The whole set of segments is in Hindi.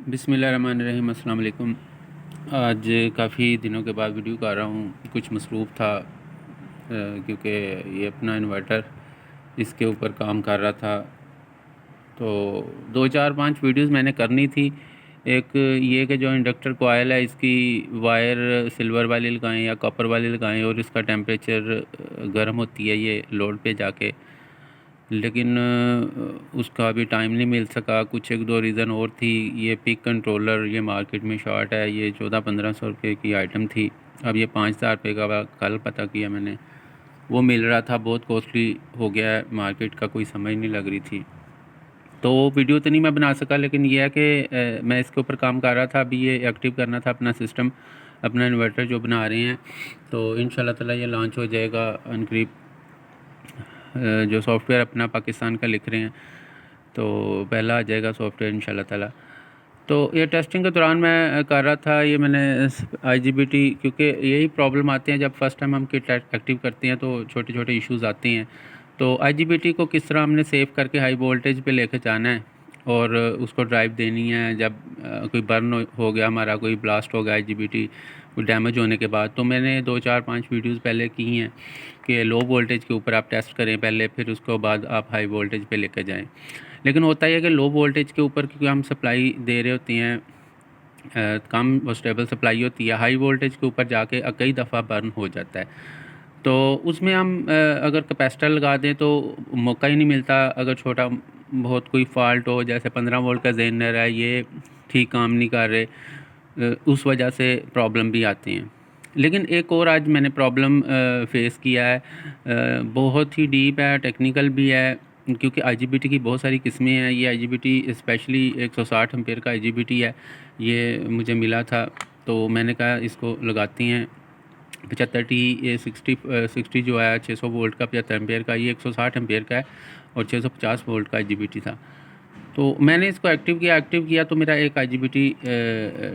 बिस्मिल्लाहिर्रहमानिर्रहीम, अस्सलाम वालेकुम। आज काफ़ी दिनों के बाद वीडियो कर रहा हूँ। कुछ मसरूफ़ था क्योंकि ये अपना इन्वर्टर इसके ऊपर काम कर रहा था। तो 2 4 5 वीडियोस मैंने करनी थी। एक ये कि जो इंडक्टर कॉइल है इसकी वायर सिल्वर वाली लगाएं या कॉपर वाली लगाएं और इसका टेम्परेचर गर्म होती है ये लोड पे जाके, लेकिन उसका अभी टाइम नहीं मिल सका। कुछ एक दो रीज़न और थी। ये पिक कंट्रोलर ये मार्केट में शॉर्ट है। ये 14-1500 रुपये की आइटम थी। अब ये 5000 रुपये का कल पता किया मैंने। वो मिल रहा था, बहुत कॉस्टली हो गया है, मार्केट का कोई समझ नहीं लग रही थी। तो वीडियो तो नहीं मैं बना सका, लेकिन यह है कि मैं इसके ऊपर काम कर रहा था। अभी ये एक्टिव करना था अपना सिस्टम, अपना इन्वर्टर जो बना रहे हैं। तो इंशाल्लाह ताला ये लॉन्च हो जाएगा अनकरीब। जो सॉफ्टवेयर अपना पाकिस्तान का लिख रहे हैं तो पहला आ जाएगा सॉफ्टवेयर इंशाल्लाह ताला। तो ये टेस्टिंग के दौरान मैं कर रहा था, ये मैंने IGBT, क्योंकि यही प्रॉब्लम आते हैं जब फर्स्ट टाइम हम किट एक्टिव करते हैं तो छोटे छोटे इश्यूज़ आते हैं। तो IGBT को किस तरह हमने सेव करके हाई वोल्टेज पे लेके जाना है और उसको ड्राइव देनी है जब कोई बर्न हो गया, हमारा कोई ब्लास्ट हो गया IGBT कोई डैमेज होने के बाद। तो मैंने 2 4 5 वीडियोस पहले की हैं कि लो वोल्टेज के ऊपर आप टेस्ट करें पहले, फिर उसके बाद आप हाई वोल्टेज पे लेकर जाएं। लेकिन होता ही है कि लो वोल्टेज के ऊपर क्योंकि हम सप्लाई दे रहे होते हैं, कम स्टेबल सप्लाई होती है, हाई वोल्टेज के ऊपर जाके कई दफ़ा बर्न हो जाता है। तो उसमें हम अगर कैपेसिटर लगा दें तो मौका ही नहीं मिलता। अगर छोटा बहुत कोई फ़ाल्ट हो, जैसे 15 वोल्ट का जेनर है, ये ठीक काम नहीं कर रहे, उस वजह से प्रॉब्लम भी आती हैं। लेकिन एक और आज मैंने प्रॉब्लम फेस किया है, बहुत ही डीप है, टेक्निकल भी है, क्योंकि IGBT की बहुत सारी किस्में हैं। ये IGBT स्पेशली 160 एम्पेयर का IGBT है, ये मुझे मिला था। तो मैंने कहा इसको लगाती हैं 75T, ये 60 जो है 600 वोल्ट का 75 एम्पेयर का, ये 160 एम्पेयर का है और 650 वोल्ट का IGBT था। तो मैंने इसको एक्टिव किया तो मेरा एक IGBT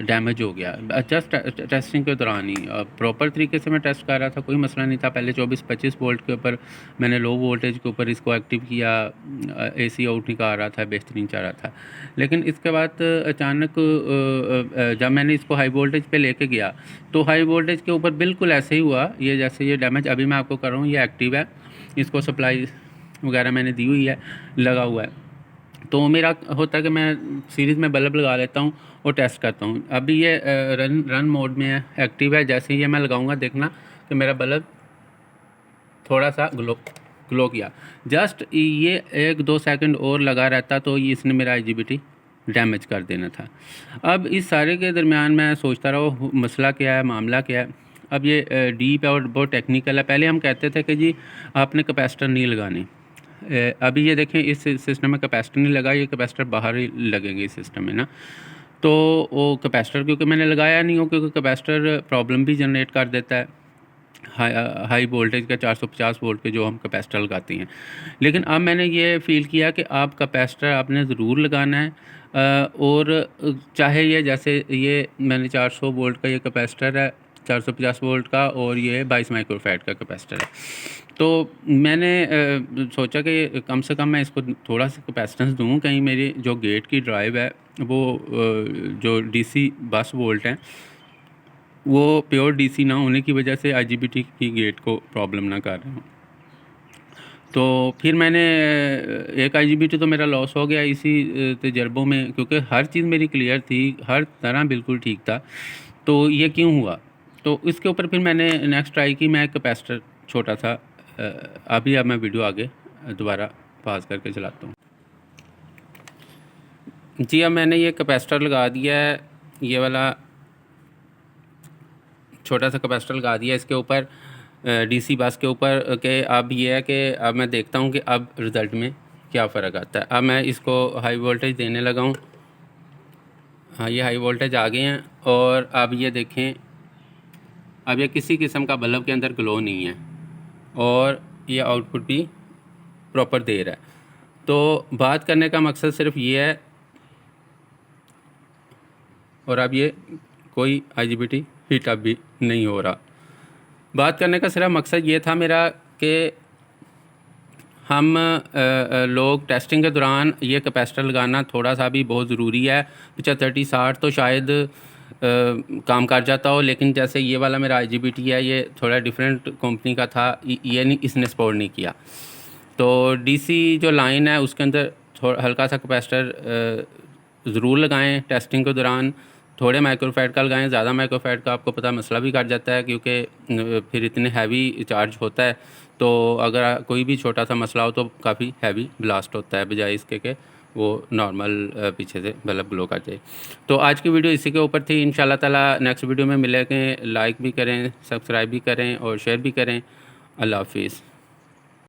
डैमेज हो गया जस्ट टेस्टिंग के दौरान ही। प्रॉपर तरीके से मैं टेस्ट कर रहा था, कोई मसला नहीं था। पहले 24-25 वोल्ट के ऊपर मैंने लो वोल्टेज के ऊपर इसको एक्टिव किया, AC आउट नहीं कर रहा था, बेहतरीन चल रहा था। लेकिन इसके बाद अचानक जब मैंने इसको हाई वोल्टेज पे लेके गया तो हाई वोल्टेज के ऊपर बिल्कुल ऐसे ही हुआ, ये जैसे ये डैमेज अभी मैं आपको कर रहा हूँ, ये एक्टिव है, इसको सप्लाई वगैरह मैंने दी हुई है, लगा हुआ है। तो मेरा होता है कि मैं सीरीज़ में बल्ब लगा लेता हूँ और टेस्ट करता हूँ। अभी ये रन मोड में है, एक्टिव है। जैसे ही ये मैं लगाऊंगा देखना कि मेरा बल्ब थोड़ा सा ग्लो किया। जस्ट ये 1-2 सेकंड और लगा रहता तो ये इसने मेरा IGBT डैमेज कर देना था। अब इस सारे के दरमियान मैं सोचता रहा मसला क्या है, मामला क्या है। अब ये डीप है और बहुत टेक्निकल है। पहले हम कहते थे कि जी आपने कैपेसिटर नहीं लगाने, अभी ये देखें इस सिस्टम में कैपेसिटर नहीं लगा, ये कैपेसिटर बाहर ही लगेंगे इस सिस्टम में ना। तो वो कैपेसिटर क्योंकि मैंने लगाया नहीं हो, क्योंकि कैपेसिटर प्रॉब्लम भी जनरेट कर देता है हाई वोल्टेज का 450 वोल्ट के जो हम कैपेसिटर लगाते हैं। लेकिन अब मैंने ये फ़ील किया कि आप कैपेसिटर आपने ज़रूर लगाना है, और चाहे ये जैसे ये मैंने 400 वोल्ट का ये कैपेसिटर है, 450 वोल्ट का, और ये 22 माइक्रोफैराड का कैपेसिटर है। तो मैंने सोचा कि कम से कम मैं इसको थोड़ा सा कैपेसिटेंस दूँ, कहीं मेरी जो गेट की ड्राइव है वो जो DC 10 वोल्ट हैं वो प्योर DC ना होने की वजह से IGBT की गेट को प्रॉब्लम ना कर रहा हूँ। तो फिर मैंने एक IGBT तो मेरा लॉस हो गया इसी तजर्बों में, क्योंकि हर चीज़ मेरी क्लियर थी, हर तरह बिल्कुल ठीक था। तो ये क्यों हुआ? तो इसके ऊपर फिर मैंने नेक्स्ट ट्राई की, मैं एक कैपेसिटर छोटा सा अभी अब मैं वीडियो आगे दोबारा पास करके चलाता हूँ। जी अब मैंने ये कैपेसिटर लगा दिया है, ये वाला छोटा सा कैपेसिटर लगा दिया इसके ऊपर DC बस के ऊपर के। अब ये है कि अब मैं देखता हूँ कि अब रिज़ल्ट में क्या फ़र्क आता है। अब मैं इसको हाई वोल्टेज देने लगा हूँ। हाँ, ये हाई वोल्टेज आ गए हैं और अब ये देखें, अब ये किसी किस्म का बल्ब के अंदर ग्लो नहीं है और ये आउटपुट भी प्रॉपर दे रहा है। तो बात करने का मकसद सिर्फ ये है, और अब ये कोई IGBT हीट अप भी नहीं हो रहा। बात करने का सिर्फ मकसद ये था मेरा कि हम लोग टेस्टिंग के दौरान ये कैपेसिटर लगाना थोड़ा सा भी बहुत ज़रूरी है। 75-30-60 तो शायद काम कर जाता हो, लेकिन जैसे ये वाला मेरा IGBT है, ये थोड़ा डिफरेंट कंपनी का था, ये नहीं, इसने सपोर्ट नहीं किया। तो DC जो लाइन है उसके अंदर थोड़ा हल्का सा कैपेसिटर ज़रूर लगाएं टेस्टिंग के दौरान। थोड़े माइक्रोफैड का लगाएं, ज़्यादा माइक्रोफैड का आपको पता मसला भी कर जाता है, क्योंकि फिर इतने हैवी चार्ज होता है। तो अगर कोई भी छोटा सा मसला हो तो काफ़ी हैवी ब्लास्ट होता है, बजाय इसके कि वो नॉर्मल पीछे से बल्ब ग्लो कर जाए। तो आज की वीडियो इसी के ऊपर थी। इंशाल्लाह ताला नेक्स्ट वीडियो में मिलेंगे। लाइक भी करें, सब्सक्राइब भी करें और शेयर भी करें। अल्लाह हाफिज़।